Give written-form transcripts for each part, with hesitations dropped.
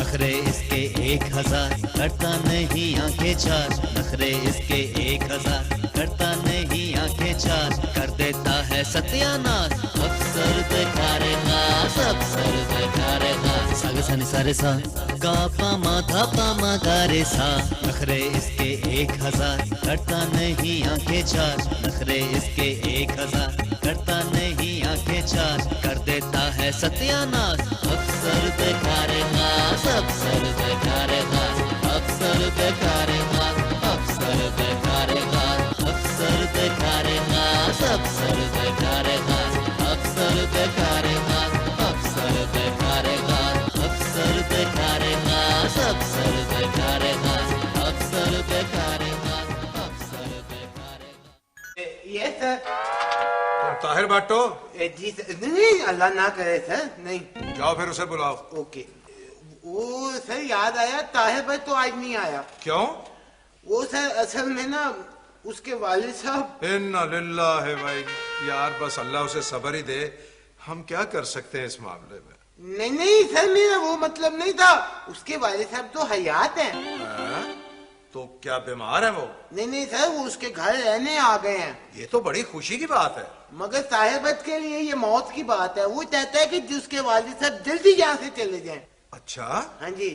नखरे इसके 1000 करता नहीं आंखें चार, नखरे इसके 1000 करता नहीं आंखें चार, कर देता है सत्यानाश अक्सर बेकारेगा, अक्सर बेकारेगा। साग सनी सारे सा गा पामा धा पामा गारे सा, नखरे इसके 1000 करता नहीं आंखें चार, नखरे इसके 1000 करता नहीं आंखें चार, कर देता है सत्यानाश अक्सर बेकारेगा, अक्सर बेकारेगा, अक्सर बेकारेगा, अक्सर बेकारेगा, अक्सर बेकारेगा, अक्सर बेकारेगा, अक्सर बेकारेगा, अक्सर बेकारेगा, अक्सर बेकारेगा, अक्सर बेकारेगा, अक्सर बेकारेगा, अक्सर बेकारेगा। ये सर ताहिर बाटो। जी सर, नहीं अल्लाह ना करे सर, नहीं। जाओ फिर उसे बुलाओ। ओके। वो सर याद आया, ताहिर भाई तो आज नहीं आया। क्यों? वो सर असल में ना उसके वालिद साहब। इन्ना लिल्लाहि व यार बस अल्लाह उसे सब्र ही दे, हम क्या कर सकते हैं इस मामले में। नहीं नहीं सर, मेरा वो मतलब नहीं था, उसके वालिद साहब तो हयात हैं। तो क्या बीमार है वो? नहीं नहीं सर, वो उसके घर रहने आ गए हैं। ये तो बड़ी खुशी की बात है। मगर साहिबत के लिए ये मौत की बात है। वो चाहता है कि जिसके वालिद साहब जल्दी यहाँ से चले जाएं। अच्छा? हाँ जी।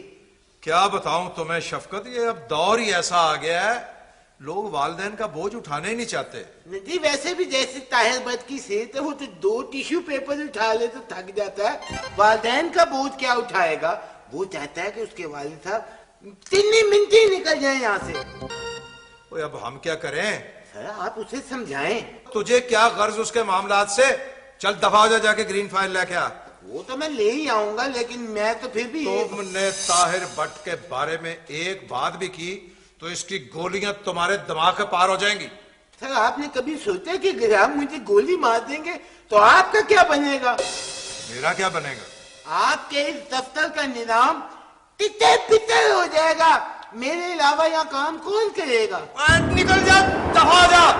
क्या बताऊं तुम्हें शफकत, ये अब दौर ही ऐसा आ गया है, लोग वालिदैन का बोझ उठाने ही नहीं चाहते। नहीं जी, वैसे भी जैसे ताहिर बद की सेहत है, वो तो 2 टिश्यू पेपर उठा ले तो थक जाता है, वालिदैन का बोझ क्या उठाएगा। वो चाहता है कि उसके वालिद साहब 3 मिनट ही निकल जाए यहाँ से। ओए अब हम क्या करें? सर आप उसे समझाएं। तुझे क्या गर्ज उसके मामलात से? चल दफा हो जा, जाके ग्रीन फाइल लेके आ। वो तो मैं ले ही आऊंगा, लेकिन मैं तो फिर भी तुमने ताहिर भट्ट के बारे में एक बात भी की तो इसकी गोलियां तुम्हारे दिमाग के पार हो जाएंगी। सर आपने कभी सोचा कि अगर आप मुझे गोली मार देंगे तो आपका क्या बनेगा? मेरा क्या बनेगा? आपके इस दफ्तर का निजाम तितर बितर हो जाएगा। मेरे अलावा यहाँ काम कौन करेगा? निकल जा, दफा जा।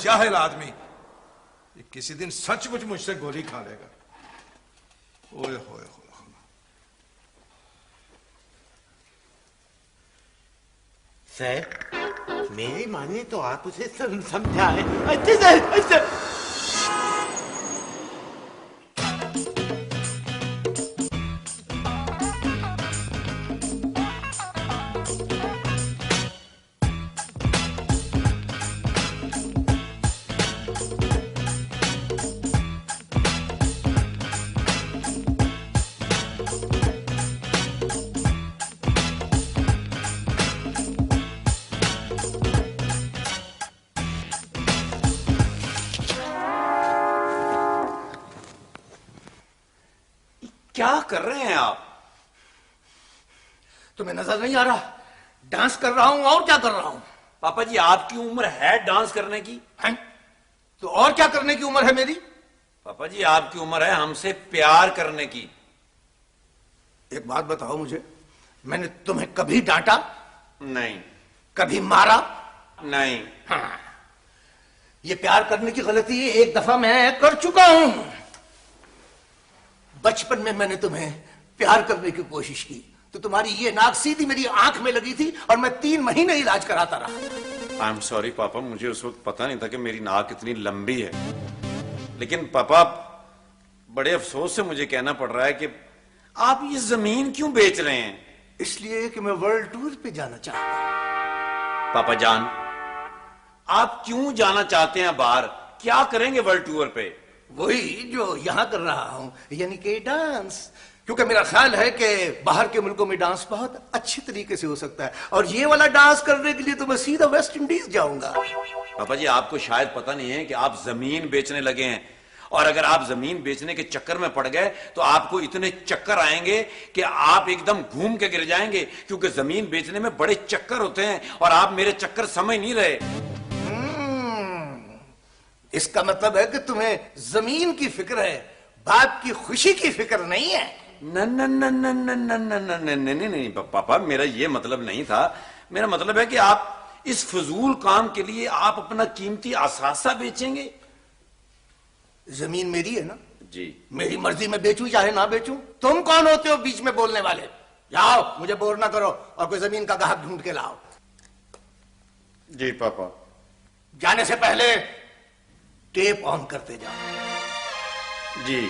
जाहिल आदमी, ये किसी दिन सचमुच मुझसे गोली खा लेगा। ओए होए होए। सर मेरी माने तो आप उसे समझाएं। अच्छा सर, अच्छा। क्या कर रहे हैं आप? तुम्हें नजर नहीं आ रहा? डांस कर रहा हूं। और क्या कर रहा हूं? पापा जी आपकी उम्र है डांस करने की? हैं? तो और क्या करने की उम्र है मेरी? पापा जी आपकी उम्र है हमसे प्यार करने की। एक बात बताओ मुझे, मैंने तुम्हें कभी डांटा? नहीं। कभी मारा? नहीं। हाँ। ये प्यार करने की गलती एक दफा मैं कर चुका हूं। बचपन में मैंने तुम्हें प्यार करने की कोशिश की तो तुम्हारी ये नाक सीधी मेरी आंख में लगी थी और मैं 3 महीने इलाज कराता रहा। आई एम सॉरी पापा, मुझे उस वक्त पता नहीं था कि मेरी नाक इतनी लंबी है। लेकिन पापा बड़े अफसोस से मुझे कहना पड़ रहा है कि आप ये जमीन क्यों बेच रहे हैं? इसलिए कि मैं वर्ल्ड टूर पे जाना चाहता हूं। पापा जान, आप क्यों जाना चाहते हैं बाहर? क्या करेंगे वर्ल्ड टूर पे? वही जो यहां कर रहा हूं, यानी कि डांस। क्योंकि मेरा ख्याल है कि बाहर के मुल्कों में डांस बहुत अच्छी तरीके से हो सकता है और ये वाला डांस करने के लिए तो मैं सीधा वेस्ट इंडीज जाऊंगा। पापा जी आपको शायद पता नहीं है कि आप जमीन बेचने लगे हैं, और अगर आप जमीन बेचने के चक्कर में पड़ गए तो आपको इतने चक्कर आएंगे कि आप एकदम घूम के गिर जाएंगे, क्योंकि जमीन बेचने में बड़े चक्कर होते हैं और आप मेरे चक्कर समझ नहीं रहे। इसका मतलब है कि तुम्हें जमीन की फिक्र है, बाप की खुशी की फिक्र नहीं है। नहीं पापा, मेरा ये मतलब नहीं था। मेरा मतलब है कि आप इस फजूल काम के लिए आप अपना कीमती असासा बेचेंगे। जमीन मेरी है ना? जी। मेरी मर्जी में बेचूं चाहे ना बेचूं। तुम कौन होते हो बीच में बोलने वाले? जाओ, मुझे बोर ना करो और कोई जमीन का गाहक ढूंढ के लाओ। जी पापा। जाने से पहले टेप ऑन करते जाओ। जी।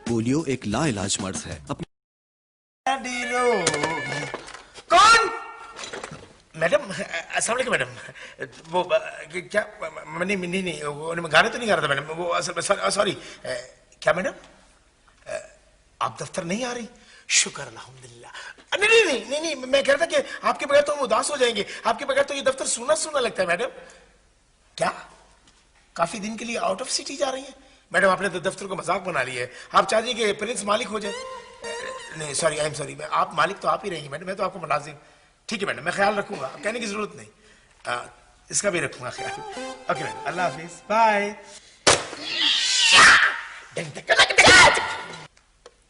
पोलियो एक लाइलाज मर्ज है। कौन? मैडम, अस्सलाम वालेकुम मैडम। वो क्या? नहीं, वो मैं गाने तो नहीं गा रहा था मैडम। वो असल में सॉरी। क्या मैडम, आप दफ्तर नहीं आ रही? शुक्र अल्हम्दुलिल्लाह। नहीं, मैं कह रहा था कि आपके बगैर तो हम उदास हो जाएंगे। आपके बगैर तो ये दफ्तर सुना सुना लगता है मैडम। क्या काफी दिन के लिए आउट ऑफ सिटी जा रही है? मैडम, आपने तो दफ्तर को मजाक बना लिया है। आप चाहती कि प्रिंस मालिक हो जाए? नहीं, सॉरी, आई एम सॉरी। आप मालिक तो आप ही रहेंगी मैडम, मैं तो आपको मुलाजिम। ठीक है मैडम, मैं ख्याल रखूंगा, कहने की जरूरत नहीं। इसका भी रखूंगा ख्याल। ओके मैडम, अल्लाह हाफिज, बाय।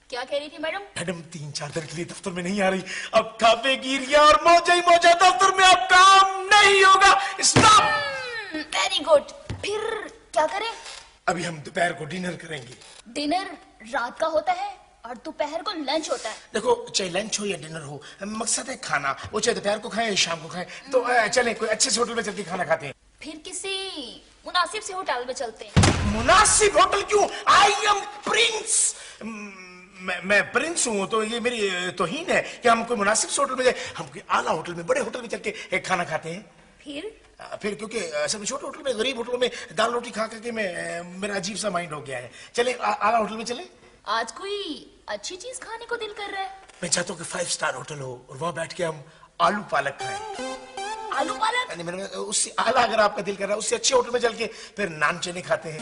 क्या कह रही थी मैडम? मैडम 3-4 दिन के लिए दफ्तर में नहीं आ रही। अब खापे गिरिया और मौजा ही मौजा, दफ्तर में अब काम नहीं होगा। स्टॉप। Very good. फिर क्या करें? अभी हम दोपहर को डिनर करेंगे। डिनर रात का होता है और दोपहर को लंच होता है। देखो, चाहे लंच हो या डिनर हो, मकसद है खाना। वो चाहे दोपहर को खाएं या शाम को खाएं। तो चलें कोई अच्छे से होटल में चल के खाना खाते हैं। फिर किसी मुनासिब से होटल में चलते हैं। मुनासिब होटल क्यों? I am Prince. मैं प्रिंस हूँ तो ये मेरी तौहीन है कि हम कोई मुनासिब से होटल में जाए। हम कोई आला होटल में, बड़े होटल में चल के खाना खाते हैं। फिर क्योंकि असल में छोटे होटल में, गरीब होटलों में दाल रोटी खा के मेरा अजीब सा माइंड हो गया है। चले आला होटल में चले। आज कोई अच्छी चीज खाने को दिल कर रहा है। मैं चाहता हूँ कि 5 स्टार होटल हो और वहां बैठ के हम आलू पालक खाएं। आलू पालक? मैंने उससे आला, अगर आपका दिल कर रहा है, उससे अच्छे होटल में चल के फिर नान चने खाते हैं।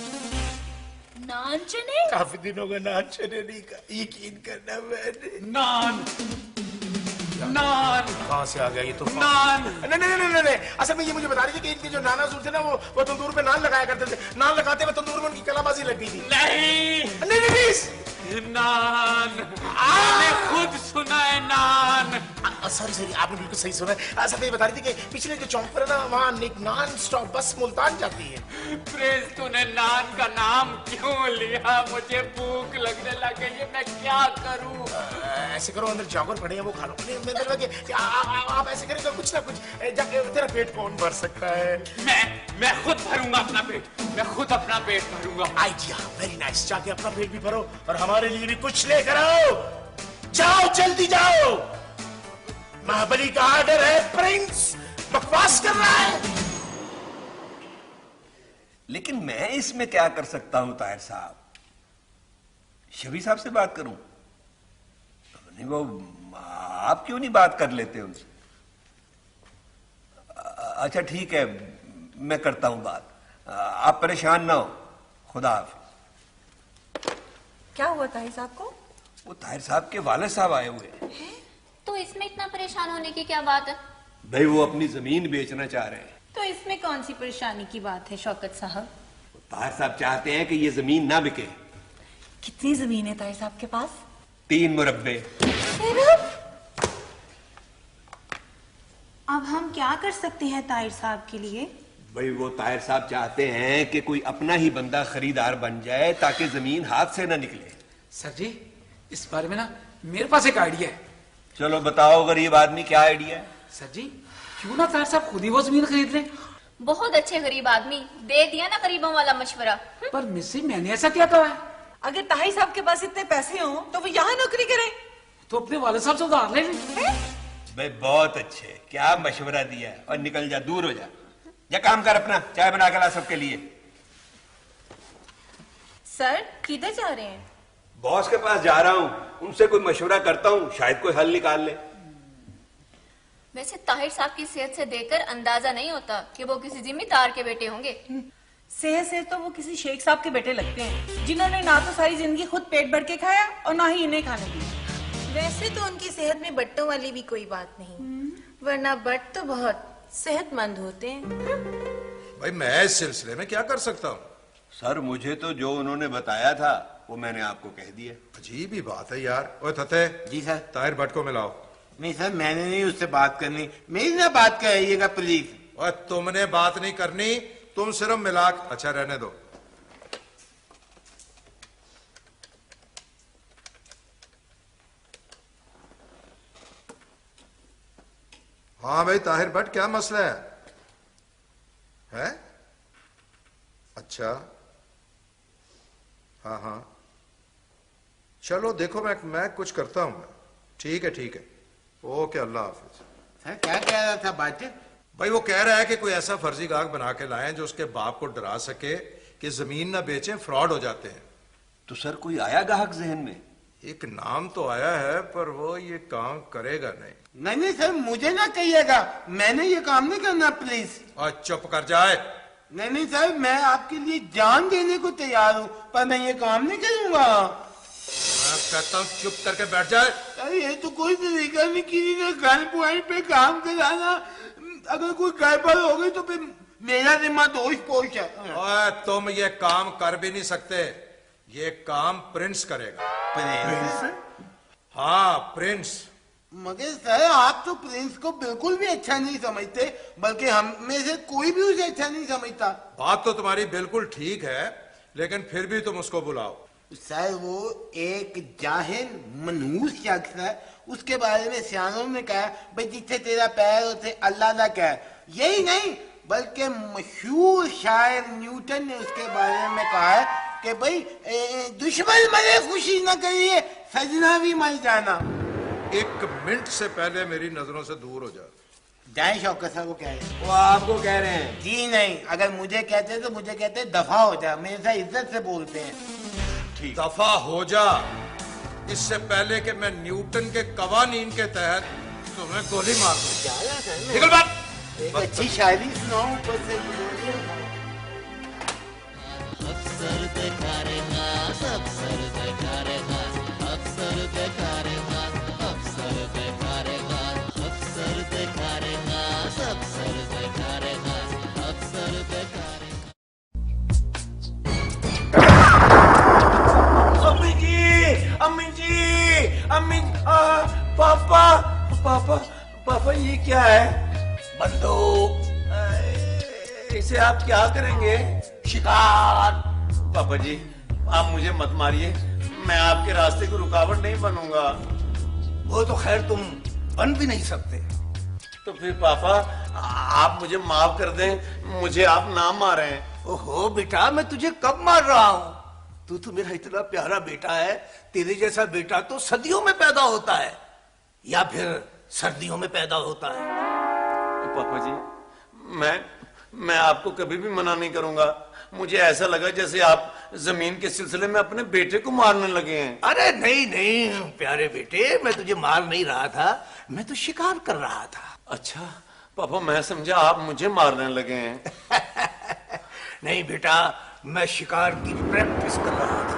नान चने? काफी दिन हो गए नान चने नहीं खा। यकीन करना मैंने। नान कहाँ से आ गया ये तो? नहीं। असल में ये मुझे बता रही थी कि इनके जो नाना थे ना, वो तंदूर पे नान लगाया करते थे। नान लगाते हुए तंदूर में उनकी कलाबाजी लग गई थी। नहीं प्लीज। नान, मैंने खुद सुना है नान। सॉरी, आपने बिल्कुल सही सुना है। असल में ये बता रही थी कि पिछले जो चौक पर है ना, वहाँ नॉन स्टॉप बस मुल्तान जाती है। प्रेस, तूने नान का नाम क्यों लिया? मुझे भूख लगने लग गई है, मैं क्या करूं? ऐसे करो, अंदर जागर पड़े हैं, वो खा लो। आप ऐसे करें तो कुछ ना कुछ तेरा पेट कौन भर सकता है? मैं खुद भरूंगा अपना पेट। मैं खुद अपना पेट भरूंगा। Idea very nice. जाके अपना पेट भी भरो और हमारे लिए भी कुछ लेकर आओ। जाओ, जल्दी जाओ। महाबली का ऑर्डर है। प्रिंस बकवास कर रहा है। लेकिन मैं इसमें क्या कर सकता हूं ताहिर साहब? शबी साहब से बात करूं? नहीं, वो आप क्यों नहीं बात कर लेते उनसे? अच्छा ठीक है, मैं करता हूं बात। आप परेशान ना हो। खुदा हाफिज। क्या हुआ ताहिर साहब को? वो ताहिर साहब के वाले साहब आए हुए हैं। तो इसमें इतना परेशान होने की क्या बात है? भाई वो अपनी जमीन बेचना चाह रहे हैं। तो इसमें कौन सी परेशानी की बात है शौकत साहब? ताहिर साहब चाहते हैं कि ये जमीन ना बिके। कितनी जमीन है ताहिर साहब के पास? 3 मुरब्बे। अब हम क्या कर सकते हैं ताहिर साहब के लिए? भाई वो ताहिर साहब चाहते हैं कि कोई अपना ही बंदा खरीदार बन जाए ताकि जमीन हाथ से ना निकले। सर जी, इस बारे में ना मेरे पास एक आइडिया है। चलो बताओ गरीब आदमी, क्या आइडिया है? सर जी, क्यों ना ताहिर साहब खुद ही वो जमीन खरीद लें? बहुत अच्छे गरीब आदमी, दे दिया ना गरीबों वाला मशवरा। पर मिस्सी, मैंने ऐसा क्या कहा है? अगर ताहिर साहब के पास इतने पैसे हों तो वो यहाँ नौकरी करें। तो अपने वाले साहब से उधार ले लें। भाई बहुत अच्छे, क्या मशवरा दिया है। और निकल जा, दूर हो जा। जा काम कर अपना, चाय बना के ला सबके लिए। सर किधर जा रहे हैं? बॉस के पास जा रहा हूँ, उनसे कोई मशवरा करता हूँ, शायद कोई हल निकाल ले। वैसे ताहिर साहब की सेहत से देखकर अंदाजा नहीं होता कि वो किसी जिम्मेदार के बेटे होंगे। सेहत से तो वो किसी शेख साहब के बेटे लगते हैं, जिन्होंने ना तो सारी जिंदगी खुद पेट भर के खाया और ना ही इन्हें खाने दी। वैसे तो उनकी सेहत में बट्टों वाली भी कोई बात नहीं, वरना बट तो बहुत सेहतमंद होते हैं। भाई मैं इस सिलसिले में क्या कर सकता हूँ? सर मुझे तो जो उन्होंने बताया था वो मैंने आपको कह दिया। अजीब ही बात है यार। ओए थते, जी सर। ताहिर भट्ट को मिलाओ। नहीं सर, मैंने नहीं उससे बात करनी, मेरी ना बात कराइएगा प्लीज। और तुमने बात नहीं करनी, तुम सिर्फ मिला। अच्छा रहने दो। हाँ भाई ताहिर भट्ट, क्या मसला है? अच्छा, हाँ हाँ, चलो देखो मैं कुछ करता हूं। मैं ठीक है। ओके, अल्लाह हाफिज। सर क्या कह रहा था बात? भाई वो कह रहा है कि कोई ऐसा फर्जी गाहक बना के लाएं जो उसके बाप को डरा सके कि जमीन ना बेचें, फ्रॉड हो जाते हैं। तो सर कोई आया गाहक जहन में? एक नाम तो आया है, पर वो ये काम करेगा नहीं। नहीं सर, मुझे ना कहिएगा, मैंने ये काम नहीं करना प्लीज। और चुप कर जाए। नहीं सर, मैं आपके लिए जान देने को तैयार हूँ, पर मैं ये काम नहीं करूंगा। मैं कहता हूँ चुप करके बैठ जाए। अरे ये तो कोई तरीका नहीं, किसी ने गन पॉइंट पे काम कराना, अगर कोई गड़बड़ हो गई तो फिर मेरा जिम्मा दोष पोष है। ओए तुम ये काम कर भी नहीं सकते, ये काम प्रिंस करेगा। प्रिंस? हाँ प्रिंस। मगर सर आप तो प्रिंस को बिल्कुल भी अच्छा नहीं समझते, बल्कि हम में से कोई भी उसे अच्छा नहीं समझता। बात तो तुम्हारी बिल्कुल ठीक है, लेकिन फिर भी तुम उसको बुलाओ। सर वो एक जाहिल मनहूस शख्स है, उसके बारे में सियानों ने कहा भाई जिथे तेरा पैर उसे अल्लाह ना कह। यही नहीं बल्कि मशहूर शायर न्यूटन ने उसके बारे में कहा है कि भाई दुश्मन मरे खुशी न करिए, सजना भी मर जाना। एक मिनट से पहले मेरी नजरों से दूर हो जा। जाए शौकत साहब, वो कह रहे हैं। वो आपको कह रहे हैं? जी नहीं, अगर मुझे कहते तो मुझे कहते दफा हो जा, मेरे साथ इज्जत से बोलते हैं। दफा हो जा, इससे पहले कि मैं न्यूटन के कवानीन के तहत तुम्हें गोली मार दूं। निकल बात। एक अच्छी शायरी सुनाओ ऊपर से। अक्सर देखा रे नास, अक्सर देखा रे नास, अक्सर देखा रे नास, अक्सर देखा रे नास, अक्सर देखा रे नास, अक्सर देखा रे नास, अक्सर देखा रे। अम्मी पापा पापा पापा, ये क्या है? बंदूक। इसे आप क्या करेंगे? शिकार। पापा जी आप मुझे मत मारिए, मैं आपके रास्ते को रुकावट नहीं बनूंगा। वो तो खैर तुम बन भी नहीं सकते। तो फिर पापा आप मुझे माफ कर दें, मुझे आप ना मारें। ओहो बेटा, मैं तुझे कब मार रहा हूँ? तू तो मेरा इतना प्यारा बेटा है, तेरे जैसा बेटा तो सदियों में पैदा होता है या फिर सर्दियों में पैदा होता है। पापा जी मैं आपको कभी भी मना नहीं करूंगा। मुझे ऐसा लगा जैसे आप जमीन के सिलसिले में अपने बेटे को मारने लगे हैं। अरे नहीं प्यारे बेटे, मैं तुझे मार नहीं रहा था, मैं तो शिकार कर रहा था। अच्छा पापा, मैं समझा आप मुझे मारने लगे हैं। नहीं बेटा, मैं शिकार की प्रैक्टिस कर रहा था।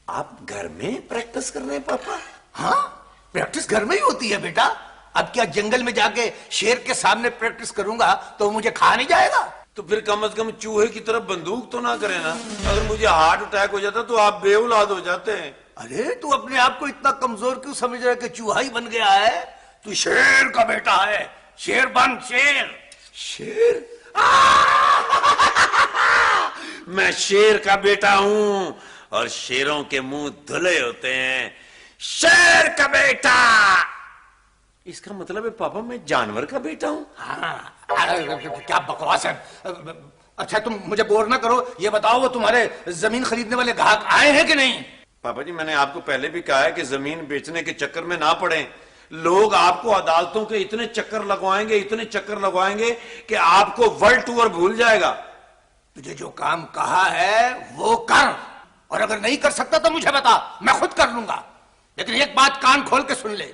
आप घर में प्रैक्टिस कर रहे हैं पापा? हाँ, प्रैक्टिस घर में ही होती है बेटा। अब क्या जंगल में जाके शेर के सामने प्रैक्टिस करूंगा तो मुझे खा नहीं जाएगा? तो फिर कम से कम चूहे की तरफ बंदूक तो ना करें ना। अगर मुझे हार्ट अटैक हो जाता तो आप बेऔलाद हो जाते हैं। अरे तू अपने आप को इतना कमजोर क्यों समझ रहा है कि चूहा ही बन गया है? तू शेर का बेटा है, शेर बन शेर। शेर? मैं शेर का बेटा हूं और शेरों के मुंह धुले होते हैं। शेर का बेटा, इसका मतलब है पापा मैं जानवर का बेटा हूं। हाँ, क्या बकवास है। अच्छा तुम मुझे बोर ना करो, ये बताओ वो तुम्हारे जमीन खरीदने वाले ग्राहक आए हैं कि नहीं? पापा जी मैंने आपको पहले भी कहा है कि जमीन बेचने के चक्कर में ना पड़े। लोग आपको अदालतों के इतने चक्कर लगवाएंगे कि आपको वर्ल्ड टूर भूल जाएगा। तुझे जो काम कहा है वो कर, और अगर नहीं कर सकता तो मुझे बता, मैं खुद कर लूंगा। लेकिन एक बात कान खोल के सुन ले,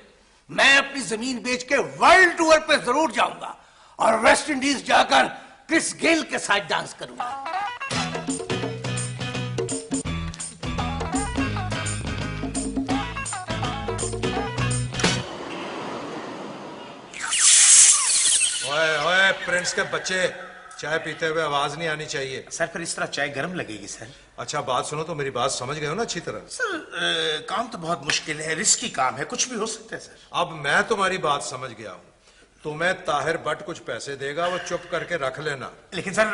मैं अपनी जमीन बेच के वर्ल्ड टूर पे जरूर जाऊंगा और वेस्ट इंडीज जाकर क्रिस गेल के साथ डांस करूंगा। ओए ओए प्रिंस के बच्चे, चाय पीते हुए आवाज नहीं आनी चाहिए। सर फिर इस तरह चाय गर्म लगेगी सर। अच्छा बात सुनो, तो मेरी बात समझ गए हो ना अच्छी तरह? सर काम तो बहुत मुश्किल है, रिस्की काम है, कुछ भी हो सकता है सर। अब मैं तुम्हारी बात समझ गया हूँ। तुम्हें ताहिर भट्ट कुछ पैसे देगा, वो चुप करके रख लेना। लेकिन सर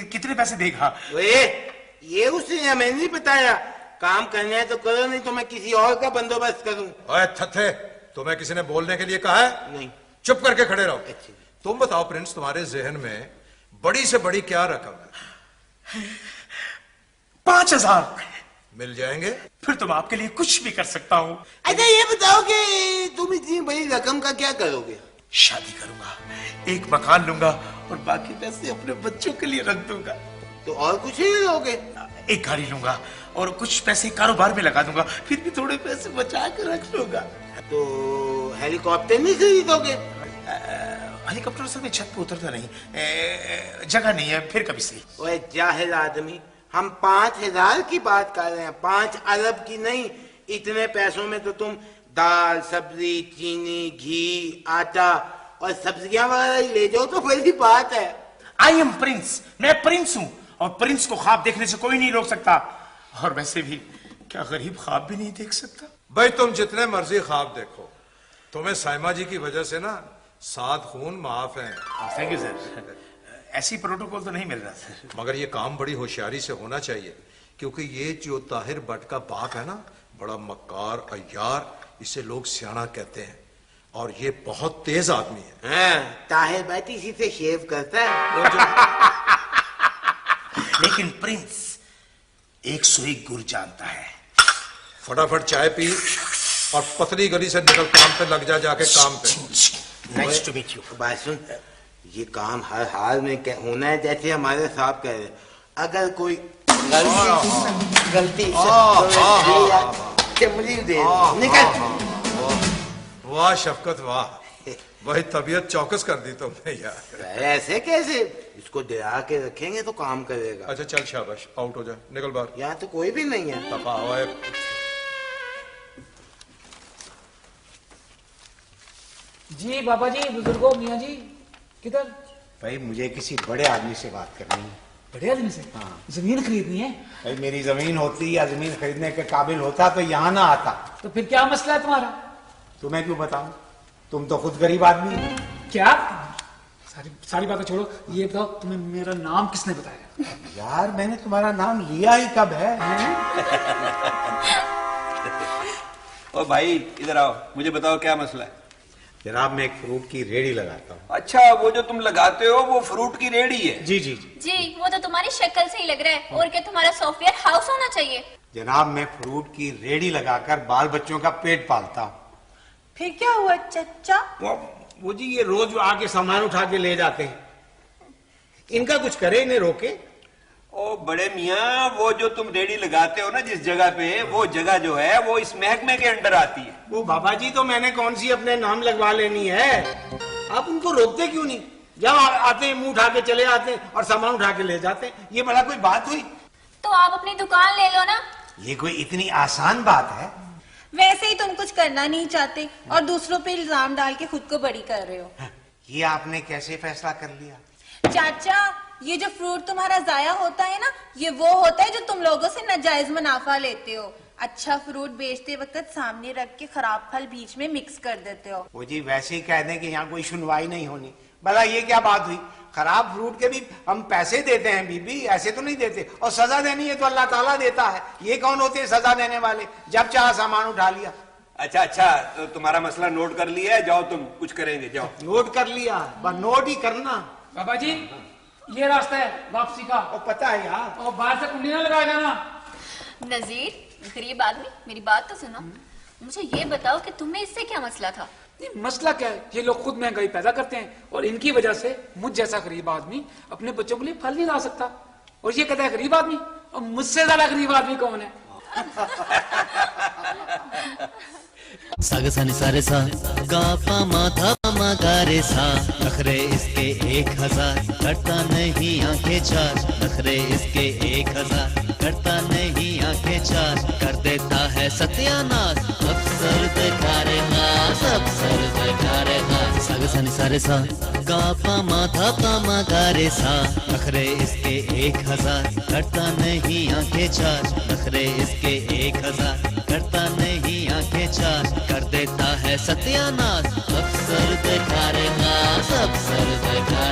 कितने पैसे देगा? ये उसने हमें नहीं बताया। काम करना है तो करो, नहीं तो मैं किसी और का बंदोबस्त करूं। ओए थथे, तुम्हें किसी ने बोलने के लिए कहा है? नहीं। चुप करके खड़े रहो। तुम बताओ प्रिंस, तुम्हारे जहन में बड़ी से बड़ी क्या रकम है? 5000 मिल जाएंगे? फिर तो मैं आपके लिए कुछ भी कर सकता हूँ। अच्छा ये बताओ कि तुम इतनी बड़ी रकम का क्या करोगे? शादी करूंगा, एक मकान लूंगा और बाकी पैसे अपने बच्चों के लिए रख दूंगा। तो और कुछ नहीं लोगे? एक गाड़ी लूंगा और कुछ पैसे कारोबार में लगा दूंगा, फिर भी थोड़े पैसे बचा कर रख लूंगा। तो हेलीकॉप्टर नहीं खरीदोगे? हेलीकॉप्टर से मैं छत पे उतरता नहीं, जगह नहीं है, फिर कभी सही। ओए जाहिल आदमी, हम 5000 की बात कर रहे हैं, 5 अरब की नहीं। इतने पैसों में तो तुम दाल, सब्जी, चीनी, घी, आटा और सब्जियां वगैरह ही ले जाओ तो बड़ी बात है। आई एम प्रिंस, मैं प्रिंस हूँ और प्रिंस को ख्वाब देखने से कोई नहीं रोक सकता। और वैसे भी क्या गरीब ख्वाब भी नहीं देख सकता? भाई तुम जितने मर्जी ख्वाब देखो, तुम्हें साइमा जी की वजह से ना 7 खून माफ हैं। Thank you sir. ऐसी प्रोटोकॉल तो नहीं मिल रहा सर। मगर ये काम बड़ी होशियारी से होना चाहिए, क्योंकि ये जो ताहिर भट्ट का बाप है ना, बड़ा मक्कार अय्यार, इसे लोग सियाना कहते हैं और ये बहुत तेज आदमी है। ताहिर भट्ट इसी से शेव करता है। लेकिन प्रिंस 101 गुर जानता है। फटाफट चाय पी और पतली गली से निकल काम पे लग जा, जाके काम पे। Nice to meet you. बात सुन, ये काम हर हाल में होना है, जैसे हमारे साहब कह रहे। अगर कोई गलती चमड़ी दे निकल। वाह शफकत वाह, वही तबीयत चौकस कर दी तुमने यार। ऐसे कैसे? इसको डरा के रखेंगे तो काम करेगा। अच्छा चल शाबाश, आउट हो जा, निकल बाहर। यहाँ तो कोई भी नहीं है। दफा हुआ है। जी बाबा जी, बुजुर्गो, मियाँ जी किधर? भाई मुझे किसी बड़े आदमी से बात करनी है। बड़े आदमी से? हाँ। जमीन खरीदनी है? भाई मेरी जमीन होती या जमीन खरीदने के काबिल होता तो यहाँ ना आता। तो फिर क्या मसला है तुम्हारा? तुम्हें क्यों बताऊं, तुम तो खुद गरीब आदमी हो। क्या? सारी बातें छोड़ो, ये बताओ तुम्हें मेरा नाम किसने बताया? यार मैंने तुम्हारा नाम लिया ही कब है? ओ भाई इधर आओ, मुझे बताओ क्या मसला है? जनाब मैं एक फ्रूट की रेडी लगाता हूँ। अच्छा, वो जो तुम लगाते हो वो फ्रूट की रेडी है? जी जी जी, वो तो तुम्हारी शक्ल से ही लग रहा है। और क्या तुम्हारा सॉफ्टवेयर हाउस होना चाहिए? जनाब मैं फ्रूट की रेडी लगाकर बाल बच्चों का पेट पालता हूँ। फिर क्या हुआ चच्चा? वो जी ये रोज आके सामान उठा के ले जाते हैं, इनका कुछ करे, इन्हें रोके। ओ बड़े मियाँ, वो जो तुम रेडी लगाते हो ना जिस जगह पे, वो जगह जो है वो इस महकमे के अंडर आती है। वो बाबा जी तो मैंने कौन सी अपने नाम लगवा लेनी है, आप उनको रोकते क्यों नहीं? जब आते हैं मुंह उठा के चले आते हैं और सामान उठा के ले जाते हैं, ये बड़ा कोई बात हुई? तो आप अपनी दुकान ले लो ना। ये कोई इतनी आसान बात है? वैसे ही तुम कुछ करना नहीं चाहते और दूसरों पे इल्जाम डाल के खुद को बड़ी कर रहे हो। ये आपने कैसे फैसला कर लिया? चाचा, ये जो फ्रूट तुम्हारा जाया होता है ना, ये वो होता है जो तुम लोगों से नाजायज मुनाफा लेते हो। अच्छा फ्रूट बेचते वक्त सामने रख के खराब फल बीच में मिक्स कर देते हो। वो जी वैसे ही कह दें कि यहाँ कोई सुनवाई नहीं होनी। भला ये क्या बात हुई? खराब फ्रूट के भी हम पैसे देते हैं बीबी, ऐसे तो नहीं देते। और सजा देनी है तो अल्लाह ताला देता है। ये कौन होते हैं सजा देने वाले? जब चाहा सामान उठा लिया। अच्छा, तो तुम्हारा मसला नोट कर लिया है, जाओ तुम कुछ करेंगे, जाओ। नोट कर लिया, बस नोट ही करना। बाबा जी ये रास्ता है वापसी का। और पता है यार, और बाहर से कुंडी ना लगाएगा ना। नजीर, गरीब आदमी, मेरी बात तो सुनो। मुझे ये बताओ कि तुम्हें इससे क्या मसला था? मसला क्या है? ये लोग खुद महंगाई पैदा करते हैं और इनकी वजह से मुझ जैसा गरीब आदमी अपने बच्चों के लिए फल नहीं ला सकता। और ये कहता है गरीब आदमी, और मुझसे ज्यादा गरीब आदमी कौन है? साग सा नि सा रे सा गा पा मा धा मा गा रे सा। नखरे इसके 1000, करता नहीं आंखें चार। नखरे इसके 1000, करता नहीं आंखें चार। कर देता है सत्यानाश, अफसर दिखा रे नाश, अफसर दिखा रे नाश। सन सारे सा गा पा मा धा पा मा गा रे सा। नखरे इसके 1000 करता नहीं आंखें चार, नखरे इसके 1000 करता नहीं आंखें चार, कर देता है सत्यानाश। अफसर देखा रे नाश, अफसर देखा